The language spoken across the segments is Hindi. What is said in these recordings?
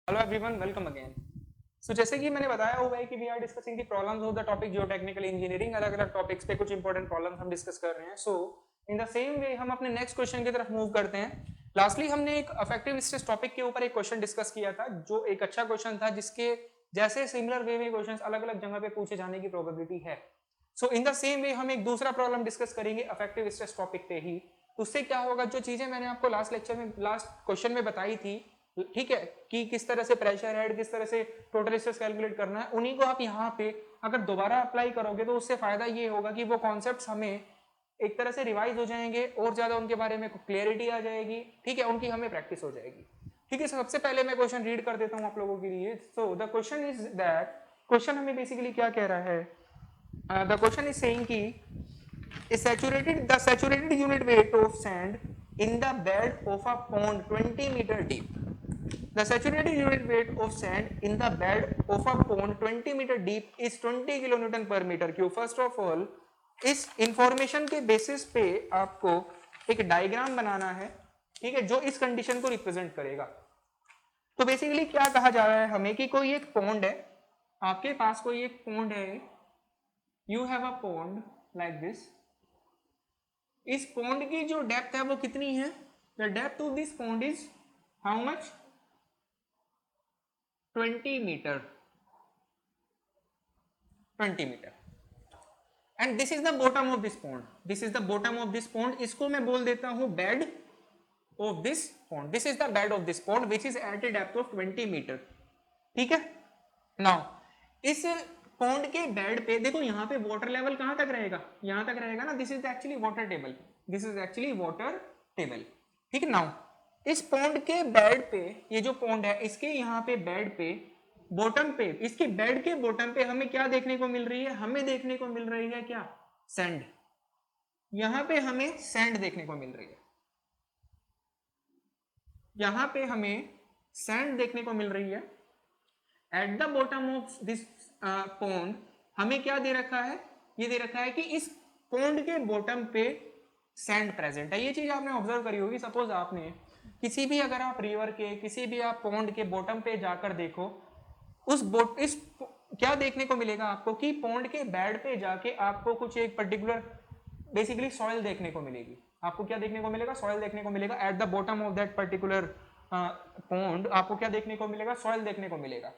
Hello everyone, welcome again. So जैसे कि मैंने बताया हुआ है कि we are discussing the problems of the topic geotechnical engineering. अलग अलग टॉपिक्स पे कुछ इंपॉर्टेंट प्रॉब्लम्स हम डिस्कस कर रहे हैं। सो इन द सेम वे हम अपने नेक्स्ट क्वेश्चन की तरफ मूव करते हैं। लास्टली हमने एक अफेक्टिव स्ट्रेस टॉपिक के ऊपर एक क्वेश्चन डिस्कस किया था, जो एक अच्छा क्वेश्चन था, जिसके जैसे सिमिलर वे में क्वेश्चंस अलग अलग जगह पे पूछे जाने की प्रोबेबिलिटी है। सो इन द सेम वे हम एक दूसरा प्रॉब्लम डिस्कस करेंगे अफेक्टिव स्ट्रेस टॉपिक पे ही। उससे क्या होगा, जो चीजें मैंने आपको लास्ट लेक्चर में लास्ट क्वेश्चन में बताई थी, ठीक है, कि किस तरह से प्रेशर हेड, किस तरह से टोटल स्ट्रेस कैलकुलेट करना है, उन्हीं को आप यहाँ पे अगर दोबारा अप्लाई करोगे तो उससे फायदा ये होगा कि वो कॉन्सेप्ट्स हमें एक तरह से रिवाइज हो जाएंगे और ज्यादा उनके बारे में क्लियरिटी आ जाएगी। ठीक है, उनकी हमें प्रैक्टिस हो जाएगी। ठीक है, सबसे पहले मैं क्वेश्चन रीड कर देता हूँ आप लोगों के लिए। So the question is that, question हमें बेसिकली क्या कह रहा है, द क्वेश्चन इज सेइंग कि the saturated unit weight of sand in the bed of a pond 20 meter deep. The saturated unit weight of sand in the bed of a pond 20 meter deep is 20 kilonewton per meter cube. First of all, इस इंफॉर्मेशन के बेसिस पे आपको एक डायग्राम बनाना है, ठीक है, जो इस कंडीशन को रिप्रेजेंट करेगा। तो बेसिकली क्या कहा जा रहा है हमें कि कोई एक पॉन्ड है, आपके पास कोई एक पॉन्ड है, you have a pond like this. इस पॉन्ड की जो डेप्थ है वो कितनी है, the depth of this pond is how much, 20 metre, 20 metre. And this is the bottom of this pond, this is the bottom of this pond. इसको मैं बोल देता हूं bed of this pond, this is the bed of this pond which is at a depth of 20 metre. ठीक है, नाउ इस पॉन्ड के बेड पे देखो, यहाँ पे वाटर लेवल कहां तक रहेगा, यहां तक रहेगा ना। This is actually water table, this is actually water table. ठीक है, नाउ इस पॉन्ड के बेड पे, ये जो पॉन्ड है इसके यहाँ पे बेड पे, बॉटम पे, इसके बेड के बॉटम पे हमें क्या देखने को मिल रही है, हमें देखने को मिल रही है क्या, सैंड। यहां पे हमें सैंड देखने को मिल रही है, यहां पे हमें सैंड देखने को मिल रही है। At the bottom of this pond हमें क्या दे रखा है, ये दे रखा है कि इस पॉन्ड के बॉटम पे सैंड प्रेजेंट है। ये चीज आपने ऑब्जर्व करी होगी। सपोज आपने किसी भी, अगर आप रिवर के किसी भी आप पॉन्ड के बॉटम पे जाकर देखो, उस बोट इस क्या देखने को मिलेगा आपको कि पॉन्ड के बेड पे जाके आपको कुछ एक पर्टिकुलर बेसिकली सॉइल देखने को मिलेगी। आपको क्या देखने को मिलेगा, सॉइल देखने को मिलेगा। At the bottom of that particular pond आपको क्या देखने को मिलेगा, सॉइल देखने को मिलेगा।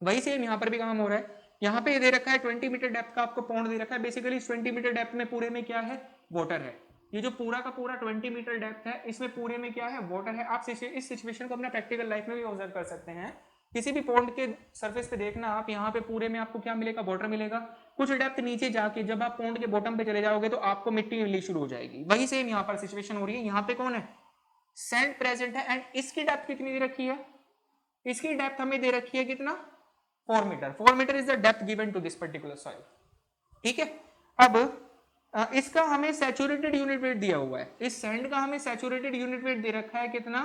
वही सेम यहाँ पर भी काम हो रहा है। यहाँ पे दे रखा है 20 मीटर डेप्थ का आपको पॉन्ड दे रखा है। बेसिकली 20 मीटर डेप्थ में पूरे में क्या है, वाटर है। ये जो पूरा का पूरा 20 मीटर डेप्थ है, इसमें पूरे में क्या है, वाटर है। आप इस सिचुएशन को अपने प्रैक्टिकल लाइफ में भी ऑब्जर्व कर सकते हैं। किसी भी पॉन्ड के सरफेस पे देखना आप, यहाँ पे पूरे में आपको क्या मिलेगा, वाटर मिलेगा। कुछ डेप्थ नीचे जाके जब आप पॉन्ड के बॉटम पे चले जाओगे तो आपको मिट्टी मिलनी शुरू हो जाएगी। वही सेम यहाँ पर सिचुएशन हो रही है। यहाँ पे कौन है, सैंड प्रेजेंट है। एंड इसकी डेप्थ कितनी दे रखी है, इसकी डेप्थ हमें दे रखी है कितना, 4 metre. 4 metre is the depth given to this particular soil. ठीक है, अब इसका हमें सैचुरेटेड यूनिट वेट दिया हुआ है। इस सैंड का हमें सैचुरेटेड यूनिट वेट दे रखा है कितना,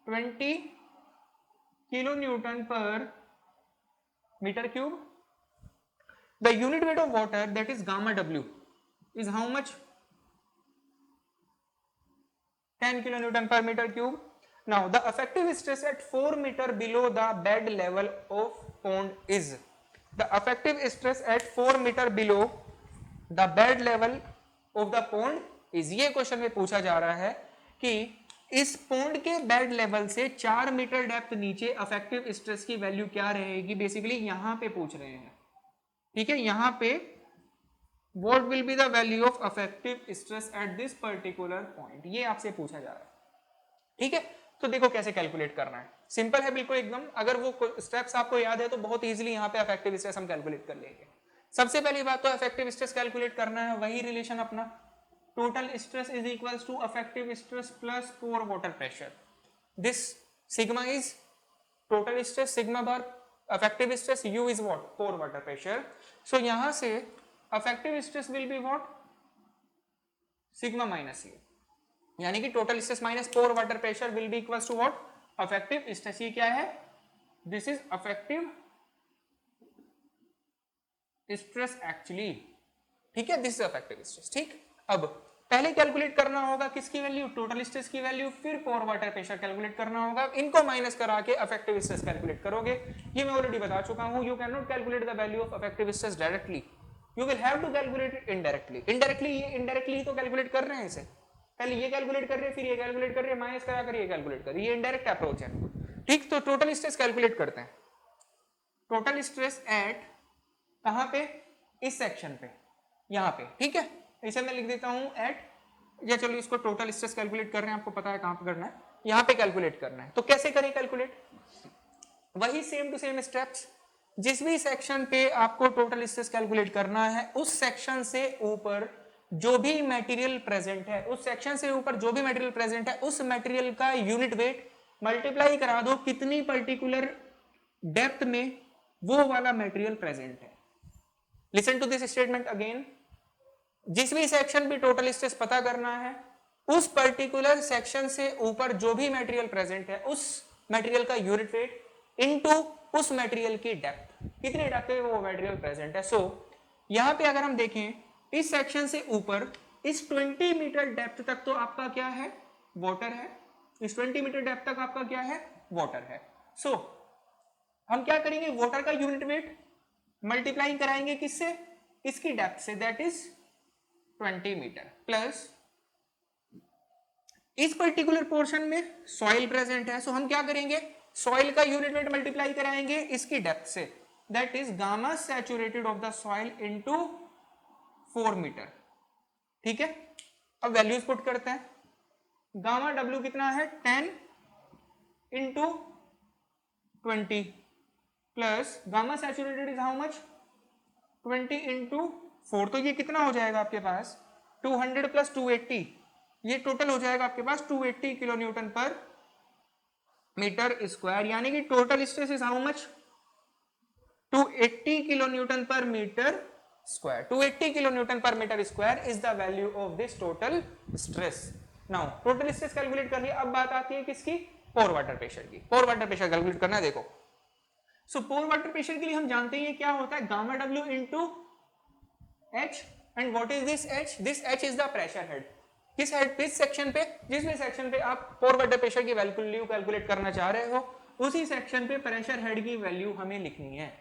20 kilo newton per metre cube. The unit weight of water that is gamma W is how much, 10 kilo newton per meter cube. Now the effective stress at 4 meter below the bed level of pond is, the effective stress at 4 meter below the bed level of the pond is, ये क्वेश्चन में पूछा जा रहा है कि इस पॉन्ड के बेड लेवल से 4 मीटर डेप्थ नीचे अफेक्टिव स्ट्रेस की वैल्यू क्या रहेगी, बेसिकली यहां पे पूछ रहे हैं। ठीक है, यहां पे what will be the value of effective stress at this particular point, ये आपसे पूछा जा रहा है। ठीक है, तो देखो कैसे कैलकुलेट करना है, सिंपल है बिल्कुल एकदम। अगर वो स्टेप्स आपको याद है तो बहुत इजीली यहाँ पे इफेक्टिव स्ट्रेस हम कैलकुलेट कर लेंगे। सबसे पहली बात तो इफेक्टिव स्ट्रेस कैलकुलेट करना है, वही रिलेशन अपना, total stress is equals to effective stress plus pore water pressure. This sigma is total stress, sigma bar effective stress, u is what, pore water pressure. So यहां से effective stress will be what, sigma minus u, यानी कि total stress minus pore water pressure will be equals to what, effective stress. ये क्या है, this is effective stress actually. ठीक है, दिस इज इफेक्टिव स्ट्रेस। ठीक, अब पहले कैलकुलेट करना होगा किसकी वैल्यू, टोटल स्ट्रेस की वैल्यू, फिर पोर वाटर प्रेशर कैलकुलेट करना होगा, इनको माइनस करा के अफेक्टिव स्ट्रेस कैलकुलेट करोगे। ये मैं ऑलरेडी बता चुका हूं, you can not calculate the value of effective stress directly, you will have to calculate it indirectly. Indirectly ये इनडायरेक्टली ही तो कैलकुलेट कर रहे हैं इसे, पहले ये कैलकुलेट कर रहे हैं फिर ये कैलकुलेट कर रहे हैं, माइनस करा कर ये कैलकुलेट कर रहे हैं, ये इनडायरेक्ट अप्रोच है। ठीक, तो टोटल स्ट्रेस कैलकुलेट करते हैं। टोटल स्ट्रेस एट कहां पे, इस सेक्शन पे, यहां पे, ठीक है, इसे मैं लिख देता हूं एट, या चलो इसको टोटल स्ट्रेस कैलकुलेट कर रहे हैं, आपको पता है कहां पे करना है, यहां पे कैलकुलेट करना है। तो कैसे करें कैलकुलेट, वही सेम टू सेम स्टेप्स, जिस भी सेक्शन पे आपको टोटल स्ट्रेस कैलकुलेट करना है उस सेक्शन से ऊपर जो भी मटेरियल प्रेजेंट है, उस सेक्शन से ऊपर जो भी मटेरियल प्रेजेंट है उस मटेरियल का यूनिट वेट मल्टीप्लाई करा दो कितनी पर्टिकुलर डेप्थ में वो वाला मटेरियल प्रेजेंट है। Listen to this statement again, जिस भी सेक्शन पे टोटल स्ट्रेस पता करना है उस पर्टिकुलर सेक्शन से ऊपर जो भी मटेरियल प्रेजेंट है उस मटेरियल का यूनिट वेट इनटू उस मटेरियल की डेप्थ, कितनी डेप्थ में वो मटेरियल प्रेजेंट है। सो यहां पे अगर हम देखें इस सेक्शन से ऊपर इस 20 मीटर डेप्थ तक तो आपका क्या है, वाटर है, इस 20 मीटर डेप्थ तक आपका क्या है, वाटर है। सो हम क्या करेंगे, वाटर का यूनिट वेट मल्टीप्लाई कराएंगे किससे, इसकी डेप्थ से, दैट इज 20 मीटर, प्लस इस पर्टिकुलर पोर्शन में सॉइल प्रेजेंट है, सो हम क्या करेंगे, सॉइल का यूनिट वेट मल्टीप्लाई कराएंगे इसकी डेप्थ से, that is gamma saturated of the soil into 4 metre. ठीक है, अब वैल्यूज पुट करते हैं, गामा डब्ल्यू कितना है 10 into 20 plus gamma saturated is how much 20 into 4, तो ये कितना हो जाएगा आपके पास 200 प्लस 280, ये टोटल हो जाएगा आपके पास 280 kilo newton per metre square, यानी कि total stress is how much 280 kilo newton per metre square. 280 kilo newton per metre square is the value of this total stress. Now total stress calculate कर लिया, अब बात आती है किसकी, पोर वाटर प्रेशर की। पोर वाटर प्रेशर कैलकुलेट करना है, देखो सो पोर वाटर प्रेशर के लिए हम जानते हैं क्या होता है, gamma W into H, and what is this H, this H is the pressure head. किस हेड पे, सेक्शन पे, जिस भी सेक्शन पे आप पोर वाटर प्रेशर की वैल्यू कैलकुलेट करना चाह रहे हो उसी सेक्शन पे प्रेशर हेड की वैल्यू हमें लिखनी है।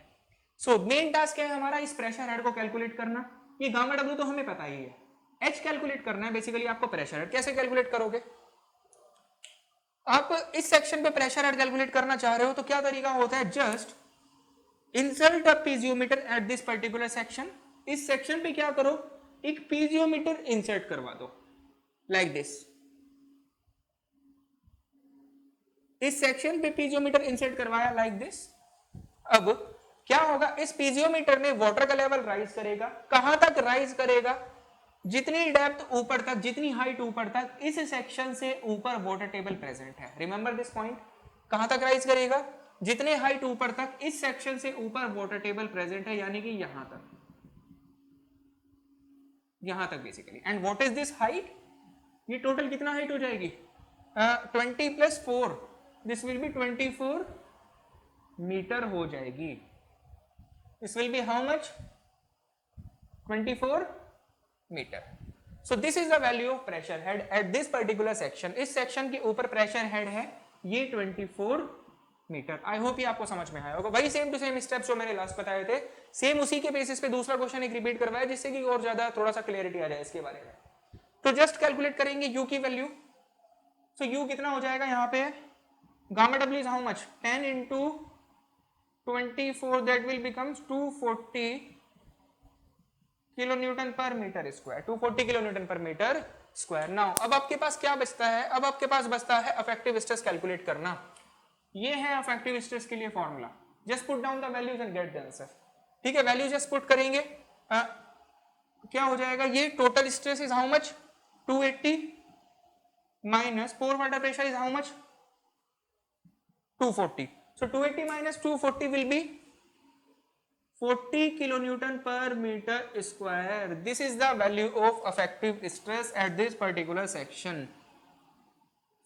सो मेन टास्क क्या है हमारा, इस प्रेशर हेड को कैलकुलेट करना। ये गामा डब्ल्यू तो हमें पता ही है, एच कैलकुलेट करना है बेसिकली आपको प्रेशर हेड। कैसे कैलकुलेट करोगे, आप इस सेक्शन पे प्रेशर हेड कैलकुलेट करना चाह रहे हो तो क्या तरीका होता है, just insert a piezometer at this particular section. इस सेक्शन पे क्या करो, एक पीजियोमीटर इंसर्ट करवा दो लाइक दिस। इस सेक्शन पे पीजियोमीटर इंसर्ट करवाया लाइक दिस। अब क्या होगा, इस पीजियोमीटर में वाटर का लेवल राइज करेगा, कहां तक राइज करेगा, जितनी डेप्थ ऊपर तक, जितनी हाइट ऊपर तक इस सेक्शन से ऊपर वाटर टेबल प्रेजेंट है। रिमेंबर दिस पॉइंट, कहां तक राइज करेगा, जितने हाइट ऊपर तक इस सेक्शन से ऊपर वाटर टेबल प्रेजेंट है, यानी कि यहां तक, यहां तक basically. And what is this height, ये टोटल कितना हाइट हो जाएगी 20 plus 4, this will be 24 metre हो जाएगी। This will be how much 24 metre. So this is the value of pressure head at this particular section. इस सेक्शन के ऊपर प्रेशर हेड है ये 24 मीटर। आई होप ये आपको समझ में आया होगा। वही सेम टू सेम स्टेप्स जो मैंने लास्ट बताए थे, सेम उसी के बेसिस पे दूसरा क्वेश्चन एक रिपीट करवाया जिससे कि और ज्यादा थोड़ा सा क्लियरिटी आ जाए इसके बारे में। तो जस्ट कैलकुलेट करेंगे यू की वैल्यू। सो यू कितना हो जाएगा, यहाँ पे gamma W is how much 10 into 24, that will becomes 240 kilo newton per metre square, 240 kilo newton per metre square. Now अब आपके पास क्या बचता है, अब आपके पास बचता है अफेक्टिव स्ट्रेस कैलकुलेट करना। ये है अफेक्टिव स्ट्रेस के लिए formula, just put down the values and get the answer. ठीक है, वैल्यू जस्ट पुट करेंगे, क्या हो जाएगा, ये total stress is how much 280 minus pore water pressure is how much 240। So 280 minus 240 will be 40 kilonewton per meter square. This is the value of effective stress at this particular section.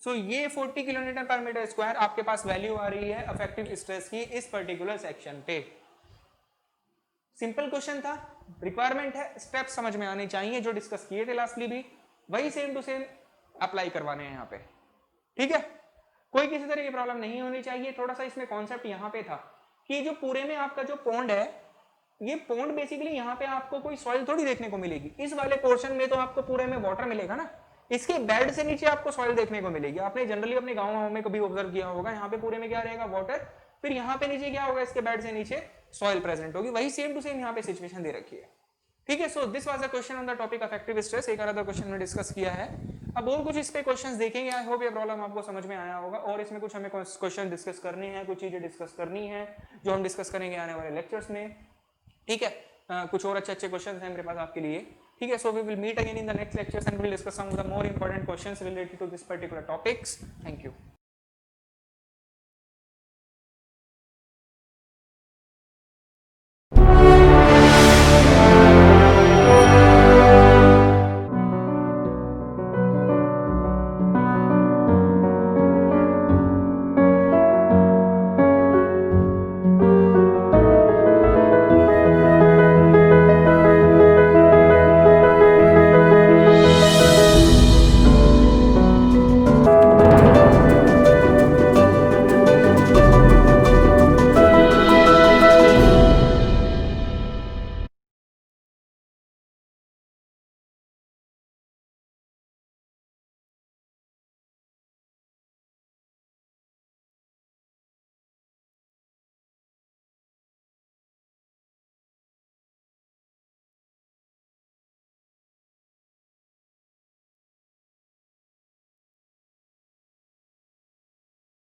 So ये 40 kilonewton per meter square आपके पास वैल्यू आ रही है effective stress की इस particular section पे। सिंपल क्वेश्चन था, रिक्वायरमेंट है, स्टेप समझ में आने चाहिए जो डिस्कस किए थे लास्टली भी। वही सेम टू सेम अप्लाई करवाने हैं यहाँ पे, ठीक है। कोई किसी तरह की प्रॉब्लम नहीं होनी चाहिए। थोड़ा सा इसमें कॉन्सेप्ट यहाँ पे था कि जो पूरे में आपका जो पॉन्ड है, ये पॉन्ड बेसिकली यहाँ पे आपको कोई सॉइल थोड़ी देखने को मिलेगी। इस वाले पोर्शन में तो आपको पूरे में वाटर मिलेगा ना, इसके बेड से नीचे आपको सॉइल देखने को मिलेगी। आपने जनरली अपने गाँव में कभी ऑब्जर्व किया होगा, यहाँ पे पूरे में क्या रहेगा, वाटर, फिर यहाँ पे नीचे क्या होगा, इसके बेड से नीचे सॉइल प्रेजेंट होगी। वही सेम टू सेम यहाँ पे सिचुएशन दे रखी है, ठीक है। So this was the question on the topic affective stress. एक आधा क्वेश्चन में डिस्कस किया है। अब और कुछ इस पे क्वेश्चंस देखेंगे। आई होप ये प्रॉब्लम आपको समझ में आया होगा। और इसमें कुछ हमें क्वेश्चन डिस्कस करने हैं, कुछ चीजें डिस्कस करनी है जो हम डिस्कस करेंगे आने वाले लेक्चर्स में, ठीक है। कुछ और अच्छे क्वेश्चंस हैं मेरे पास आपके लिए, ठीक है। So we will meet again in the next lectures and will discuss some of the more important questions related to this particular topics. Thank you.